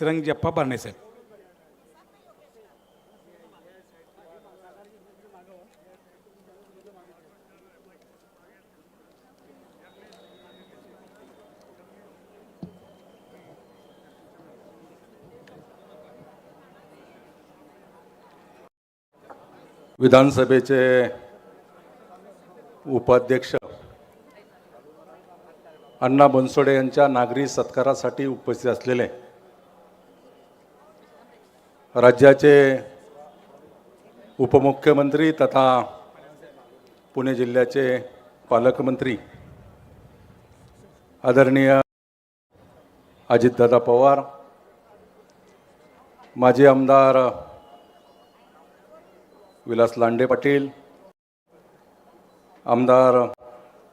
श्रीरंगजप्पा बारणे साहेब. विधानसभेचे उपाध्यक्ष अण्णा बनसोडे यांच्या नागरी सत्कारासाठी उपस्थित असलेले राज्याचे उपमुख्यमंत्री तथा पुणे जिल्ह्याचे पालकमंत्री आदरणीय अजितदादा पवार, माजी आमदार विलास लांडे पाटील, आमदार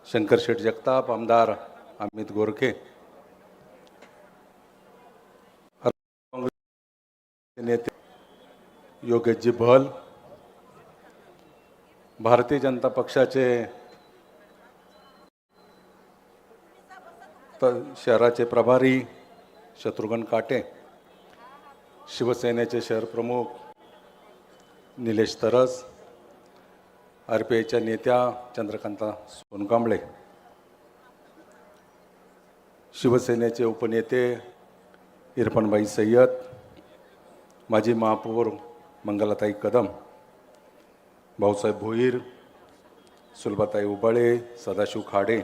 शंकर शेठ जगताप, आमदार अमित गोरखे, नेते योगेशजी भल, भारतीय जनता पक्षाचे शहराचे प्रभारी शत्रुघ्न काटे, शिवसेनेचे शहर प्रमुख निलेश तरस, RPIच्या नेत्या चंद्रकांता सोनकांबळे, शिवसेनेचे उपनेते इरफानभाई सय्यद, माजी महापौर मंगलाताई कदम, भाऊसाहेब भोईर, सुलभाताई उबाळे, सदाशिव खाडे,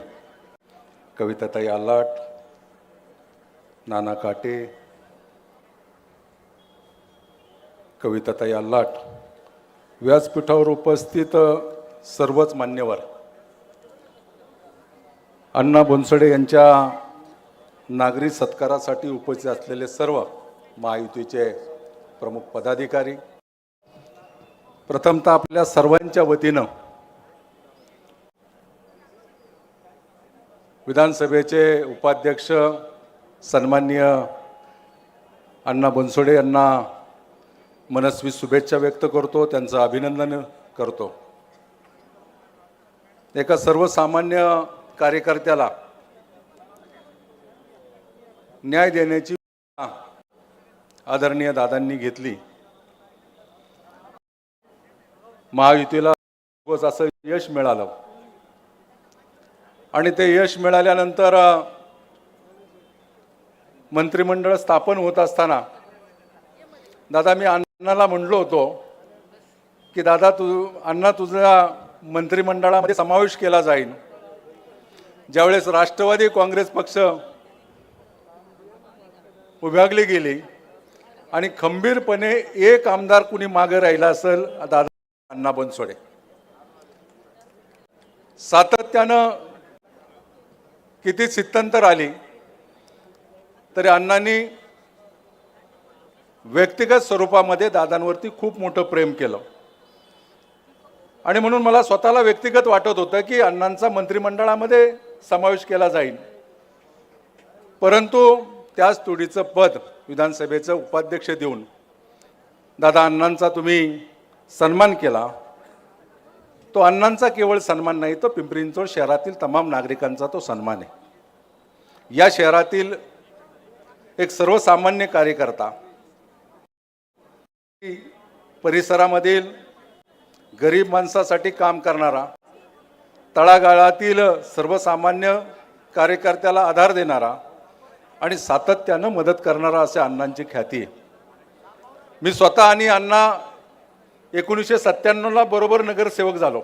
कविताताई आलाट, नाना काटे, कविताताई आलाट, व्यासपीठावर उपस्थित सर्वच मान्यवर, अण्णा बनसोडे यांच्या नागरी सत्कारासाठी उपस्थित असलेले सर्व महायुतीचे प्रमुख पदाधिकारी, प्रथमतः आपल्या सर्वांच्या वतीनं विधानसभेचे उपाध्यक्ष सन्माननीय अण्णा बनसोडे यांना मनस्वी शुभेच्छा व्यक्त करतो, त्यांचं अभिनंदन करतो. एका सर्वसामान्य कार्यकर्त्याला न्याय देण्याची आदरणीय दादांनी घेतली. महायुतीला असं यश मिळालं आणि ते यश मिळाल्यानंतर मंत्रिमंडळ स्थापन होत असताना दादा मी अण्णाला म्हणलो होतो की दादा अण्णा तुझ्या मंत्रिमंडळामध्ये समावेश केला जाईल. ज्यावेळेस राष्ट्रवादी काँग्रेस पक्ष विभागली गेली आणि खंबीरपणे एक आमदार कुणी मागे राहिला असेल दादा अण्णा बनसोडे. सातत्यानं किती स्थित्यंतर आली तरी अण्णांनी व्यक्तिगत स्वरूपामध्ये दादांवरती खूप मोठं प्रेम केलं आणि म्हणून मला स्वतःला व्यक्तिगत वाटत होतं की अण्णांचा मंत्रिमंडळामध्ये समावेश केला जाईल. परंतु त्याच तोडीचं पद विधानसभेचं उपाध्यक्ष देऊन दादा अण्णांचा तुम्ही सन्मान केला. तो अण्णांचा केवळ सन्मान नाही, तो पिंपरी चिंचवड शहरातील तमाम नागरिकांचा तो सन्मान आहे. या शहरातील एक सर्वसामान्य कार्यकर्ता, परिसरामधील गरीब माणसासाठी काम करणारा, तळागाळातील सर्वसामान्य कार्यकर्त्याला आधार देणारा आणि सातत्यानं मदत करणारा असे अण्णांची ख्याती आहे. मी स्वतः आणि अण्णा 1997ला बरोबर नगरसेवक झालो.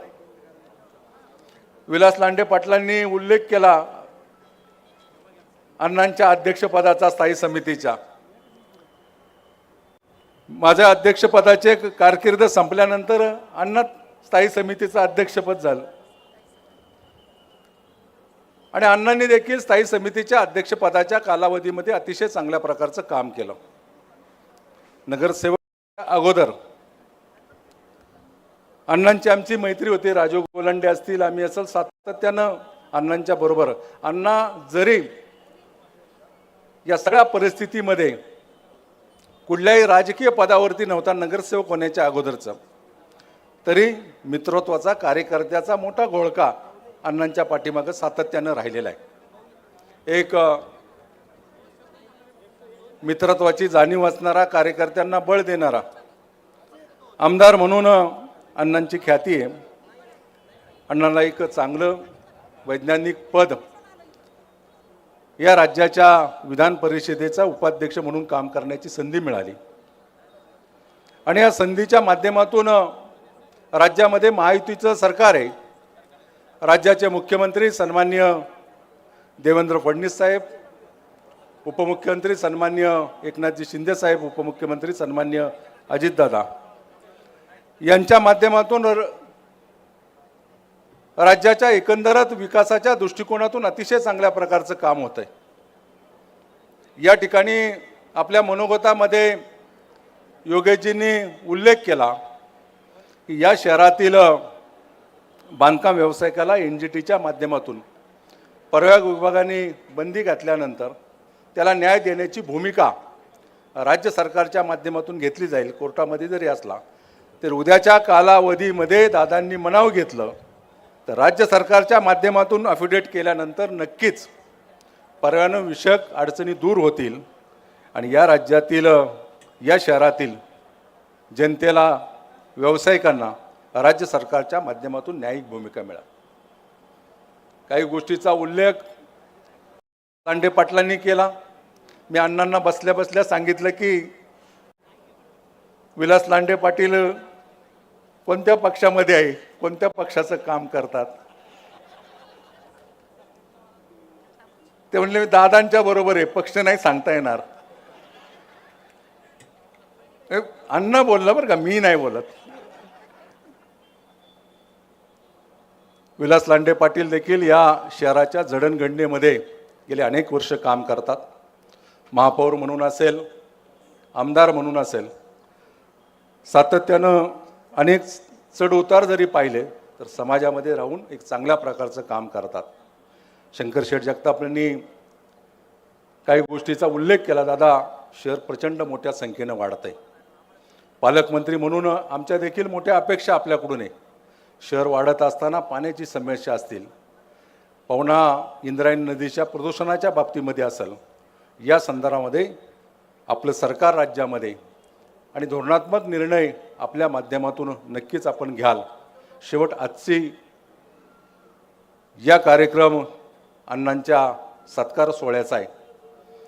विलास लांडे पाटलांनी उल्लेख केला अण्णांच्या अध्यक्षपदाचा स्थायी समितीच्या. माझ्या अध्यक्षपदाचे कारकीर्द संपल्यानंतर अण्णा स्थायी समितीचं अध्यक्षपद झालं आणि अण्णांनी देखील स्थायी समितीच्या अध्यक्षपदाच्या कालावधीमध्ये अतिशय चांगल्या प्रकारचं काम केलं. नगरसेवक अगोदर अण्णांची आमची मैत्री होती. राजू गोलंडे असतील, आम्ही असं सातत्यानं अण्णांच्या बरोबर. अण्णा जरी या सगळ्या परिस्थितीमध्ये कुठल्याही राजकीय पदावरती नव्हता नगरसेवक होण्याच्या अगोदरचा, तरी मित्रत्वाचा कार्यकर्त्याचा मोठा घोळका अण्णांच्या पाठीमागे सातत्यानं राहिलेला आहे. एक मित्रत्वाची जाणीव असणारा, कार्यकर्त्यांना बळ देणारा आमदार म्हणून अण्णांची ख्याती आहे. अण्णांना एक चांगलं वैज्ञानिक पद या राज्याच्या विधान परिषदेचा उपाध्यक्ष म्हणून काम करण्याची संधी मिळाली आणि या संधीच्या माध्यमातून राज्यामध्ये महायुतीचं सरकार आहे. राज्याचे मुख्यमंत्री सन्माननीय देवेंद्र फडणवीस साहेब, उपमुख्यमंत्री सन्माननीय एकनाथजी शिंदे साहेब, उपमुख्यमंत्री सन्माननीय अजितदादा यांच्या माध्यमातून राज्याच्या एकंदरच विकासाच्या दृष्टिकोनातून अतिशय चांगल्या प्रकारचं काम होतंय. या ठिकाणी आपल्या मनोगतामध्ये योगेशजींनी उल्लेख केला की या शहरातील बांधकाम व्यावसायिकाला NGTच्या माध्यमातून परवानगी विभागाने बंदी घातल्यानंतर त्याला न्याय देण्याची भूमिका राज्य सरकारच्या माध्यमातून घेतली जाईल. कोर्टामध्ये जरी असला तर उद्याच्या कालावधीमध्ये दादांनी मनाव घेतलं तर राज्य सरकारच्या माध्यमातून अफिडेविट केल्यानंतर नक्कीच पर्यावरणविषयक अडचणी दूर होतील आणि या राज्यातील या शहरातील जनतेला, व्यावसायिकांना राज्य सरकारच्या माध्यमातून न्यायिक भूमिका मिळेल. काही गोष्टीचा उल्लेख लांडे पाटलांनी केला. मी अण्णांना बसल्या बसल्या सांगितलं की विलास लांडे पाटील कोणत्या पक्षामध्ये आहे, कोणत्या पक्षाचं काम करतात. ते म्हणले मी दादांच्या बरोबर आहे, पक्ष नाही सांगता येणार. अण्णा बोललं बरं का, मी नाही बोलत. विलास लांडे पाटील देखील या शहराच्या जडणघडणीमध्ये गेले अनेक वर्ष काम करतात. महापौर म्हणून असेल, आमदार म्हणून असेल, सातत्यानं अनेक चढ उतार जरी पाहिले तर समाजामध्ये राहून एक चांगल्या प्रकारचं काम करतात. शंकर शेठ जगताप यांनी काही गोष्टीचा उल्लेख केला. दादा, शहर प्रचंड मोठ्या संख्येनं वाढत आहे. पालकमंत्री म्हणून आमच्या देखील मोठ्या अपेक्षा आपल्याकडून आहे. शहर वाढत असताना पाण्याची समस्या असतील, पवना इंद्रायणी नदीच्या प्रदूषणाच्या बाबतीमध्ये असेल, या संदर्भामध्ये आपलं सरकार राज्यामध्ये आणि धोरणात्मक निर्णय आपल्या माध्यमातून नक्कीच आपण घ्याल. शेवट आजची या कार्यक्रम अण्णांच्या सत्कार सोहळ्याचा आहे.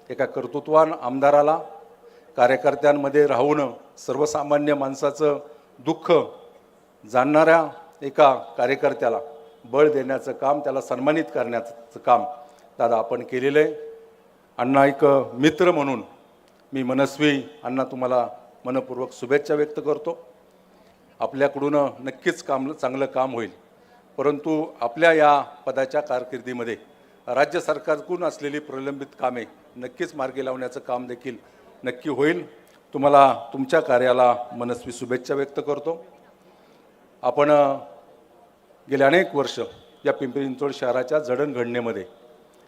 एका कर्तृत्वान आमदाराला, कार्यकर्त्यांमध्ये राहून सर्वसामान्य माणसाचं दुःख जाणणाऱ्या एका कार्यकर्त्याला बळ देण्याचं काम, त्याला सन्मानित करण्याचं काम दादा आपण केलेलं आहे. अण्णा एक मित्र म्हणून मी मनस्वी अण्णा तुम्हाला मनपूर्वक शुभेच्छा व्यक्त करतो. आपल्याकडून नक्कीच चांगलं काम होईल, परंतु आपल्या या पदाच्या कारकिर्दीमध्ये राज्य सरकारकडून असलेली प्रलंबित कामे नक्कीच मार्गी लावण्याचं काम देखील नक्की होईल. तुम्हाला तुमच्या कार्याला मनस्वी शुभेच्छा व्यक्त करतो. आपण गेले अनेक वर्ष या पिंपरी चिंचवड शहराच्या जडणघडणीमध्ये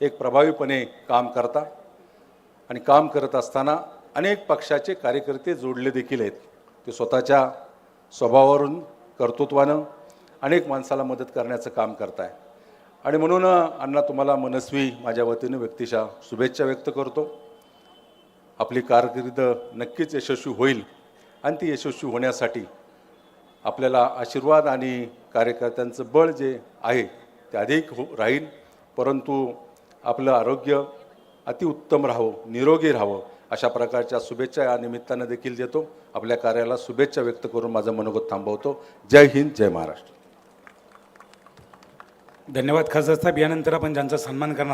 एक प्रभावीपणे काम करता आणि काम करत असताना अनेक पक्षाचे कार्यकर्ते जोडले देखील आहेत. ते स्वतःच्या स्वभावावरून, कर्तृत्वानं अनेक माणसाला मदत करण्याचं काम करताय आणि म्हणून अण्णा तुम्हाला मनस्वी माझ्या वतीने व्यक्तिशः शुभेच्छा व्यक्त करतो. आपली कारकीर्द नक्कीच यशस्वी होईल आणि ती यशस्वी होण्यासाठी आपल्याला आशीर्वाद आणि कार्यकर्त्यांचं बळ जे आहे ते अधिक राहील. परंतु आपलं आरोग्य अतिउत्तम राहावं, निरोगी राहावं अशा प्रकारच्या शुभेच्छा या निमित्तानं देखील देतो. आपल्या कार्याला शुभेच्छा व्यक्त करून माझं मनोगत थांबवतो. जय हिंद, जय महाराष्ट्र. धन्यवाद खासदार साहेब. यानंतर आपण ज्यांचा सन्मान करणार